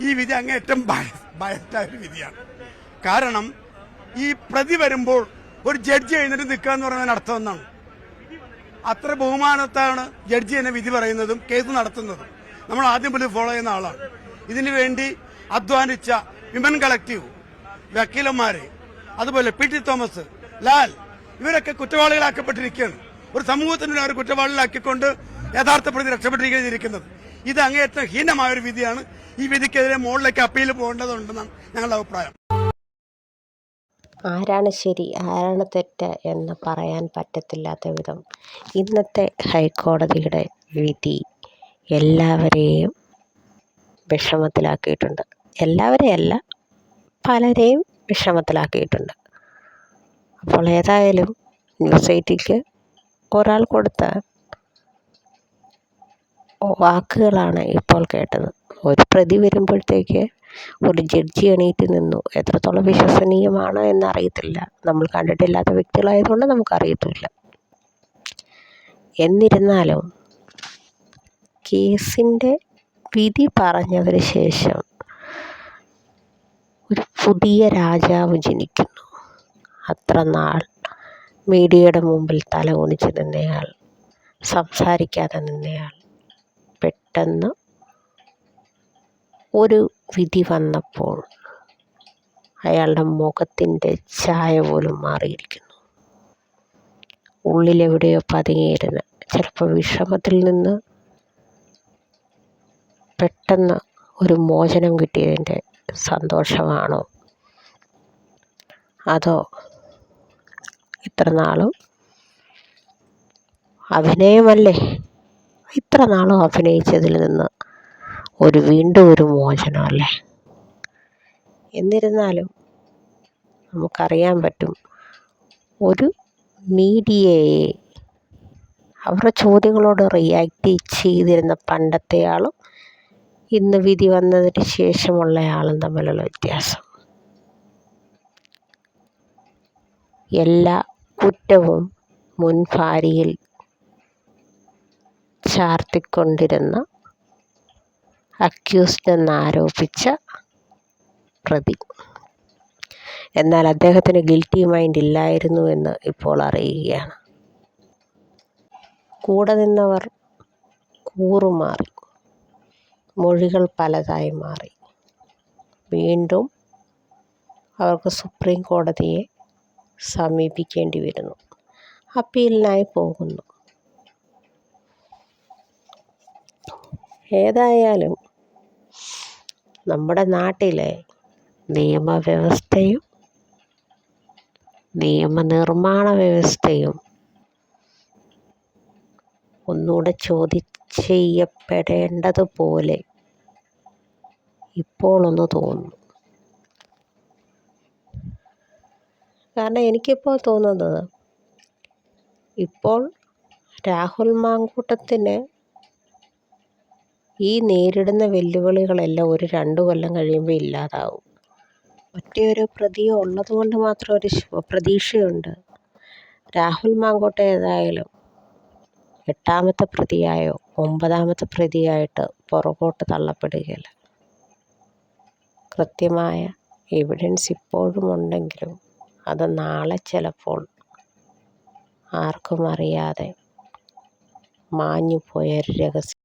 ഈ വിധി അങ്ങേറ്റം ബയസ്റ്റായ ഒരു വിധിയാണ്. കാരണം ഈ പ്രതി വരുമ്പോൾ ഒരു ജഡ്ജി എഴുന്നേറ്റ് നിൽക്കുക എന്ന് പറയുന്നതിന് അർത്ഥം എന്നാണ്. അത്ര ബഹുമാനത്താണ് ജഡ്ജി എന്നെ വിധി പറയുന്നതും കേസ് നടത്തുന്നതും. നമ്മൾ ആദ്യം പോലും ഫോളോ ചെയ്യുന്ന ആളാണ്. ഇതിനു വേണ്ടി അധ്വാനിച്ച വിമൻ കളക്റ്റീവ്, വക്കീലന്മാരെ, അതുപോലെ പി.ടി. തോമസ്, ലാൽ, ഇവരൊക്കെ കുറ്റവാളികളാക്കപ്പെട്ടിരിക്കുകയാണ്. ഒരു സമൂഹത്തിന് അവർ കുറ്റവാളികളാക്കിക്കൊണ്ട് യഥാർത്ഥ പ്രതി രക്ഷപ്പെട്ടിരിക്കുന്നത്. ഇത് അങ്ങേയറ്റം ഹീനമായ ഒരു വിധിയാണ്. ഈ വിധിക്കെതിരെ മുകളിലേക്ക് അപ്പീൽ പോകേണ്ടതുണ്ടെന്നാണ് ഞങ്ങളുടെ അഭിപ്രായം. ആരാണ് ശരി ആരാണ് തെറ്റ് എന്ന് പറയാൻ പറ്റത്തില്ലാത്ത വിധം ഇന്നത്തെ ഹൈക്കോടതിയുടെ വിധി എല്ലാവരെയും വിഷമത്തിലാക്കിയിട്ടുണ്ട്. എല്ലാവരെയല്ല, പലരെയും വിഷമത്തിലാക്കിയിട്ടുണ്ട്. അപ്പോൾ ഏതായാലും ന്യൂസ് 8 ഒരാൾ കൊടുത്ത വാക്കുകളാണ് ഇപ്പോൾ കേട്ടത്. ഒരു പ്രതി വരുമ്പോഴത്തേക്ക് ഒരു ജഡ്ജി എണീറ്റ് നിന്നു. എത്രത്തോളം വിശ്വസനീയമാണ് എന്നറിയത്തില്ല. നമ്മൾ കണ്ടിട്ടില്ലാത്ത വ്യക്തികളായതുകൊണ്ട് നമുക്കറിയത്തില്ല. എന്നിരുന്നാലും കേസിൻ്റെ വിധി പറഞ്ഞതിന് ശേഷം ഒരു പുതിയ രാജാവ് ജനിക്കുന്നു. അത്ര നാൾ മീഡിയയുടെ മുമ്പിൽ തല കുനിച്ച് നിന്നയാൾ, സംസാരിക്കാതെ നിന്നയാൾ, പെട്ടെന്ന് ഒരു വിധി വന്നപ്പോൾ അയാളുടെ മുഖത്തിൻ്റെ ഛായ പോലും മാറിയിരിക്കുന്നു. ഉള്ളിലെവിടെയോ പതുങ്ങിയിരുന്ന്, ചിലപ്പോൾ വിഷമത്തിൽ നിന്ന് പെട്ടെന്ന് ഒരു മോചനം കിട്ടിയതിൻ്റെ സന്തോഷമാണോ, അതോ ഇത്ര നാളും അഭിനയമല്ലേ, ഇത്ര നാളും അഭിനയിച്ചതിൽ നിന്ന് വീണ്ടും ഒരു മോചനമല്ലേ. എന്നിരുന്നാലും നമുക്കറിയാൻ പറ്റും, ഒരു മീഡിയയെ അവരുടെ ചോദ്യങ്ങളോട് റിയാക്ട് ചെയ്തിരുന്ന പണ്ടത്തെ ആളും ഇന്ന് വിധി വന്നതിന് ശേഷമുള്ള ആളും തമ്മിലുള്ള വ്യത്യാസം. എല്ലാ കുറ്റവും മുൻഭാരിയിൽ ചാർത്തിക്കൊണ്ടിരുന്ന അക്യൂസ്ഡ് എന്നാരോപിച്ച പ്രതി, എന്നാൽ അദ്ദേഹത്തിന് ഗിൽറ്റി മൈൻഡ് ഇല്ലായിരുന്നു എന്ന് ഇപ്പോൾ അറിയുകയാണ്. കൂടെ നിന്നവർ കൂറുമാറി, മൊഴികൾ പലതായി മാറി. വീണ്ടും അവർക്ക് സുപ്രീം കോടതിയെ സമീപിക്കേണ്ടി വരുന്നു, അപ്പീലിനായി പോകുന്നു. ഏതായാലും നമ്മുടെ നാട്ടിലെ നിയമവ്യവസ്ഥയും നിയമനിർമ്മാണ വ്യവസ്ഥയും ഒന്നുകൂടെ ചോദ്യം ചെയ്യപ്പെടേണ്ടതുപോലെ ഇപ്പോഴൊന്ന് തോന്നുന്നു. കാരണം എനിക്കിപ്പോൾ തോന്നുന്നത്, ഇപ്പോൾ രാഹുൽ മാങ്കൂട്ടത്തിന് ഈ നേരിടുന്ന വെല്ലുവിളികളെല്ലാം ഒരു 2 കൊല്ലം കഴിയുമ്പോൾ ഇല്ലാതാവും. ഒറ്റയൊരു പ്രതിയോ ഉള്ളത് കൊണ്ട് മാത്രം ഒരു പ്രതീക്ഷയുണ്ട്. രാഹുൽ മാങ്കൂട്ടം ഏതായാലും 8ാമത്തെ പ്രതിയായോ 9ാമത്തെ പ്രതിയായിട്ട് പുറകോട്ട് തള്ളപ്പെടുകയില്ല. കൃത്യമായ എവിഡൻസ് ഇപ്പോഴും ഉണ്ടെങ്കിലും അത് നാളെ ചിലപ്പോൾ ആർക്കും അറിയാതെ മാഞ്ഞു പോയ രഹസ്യം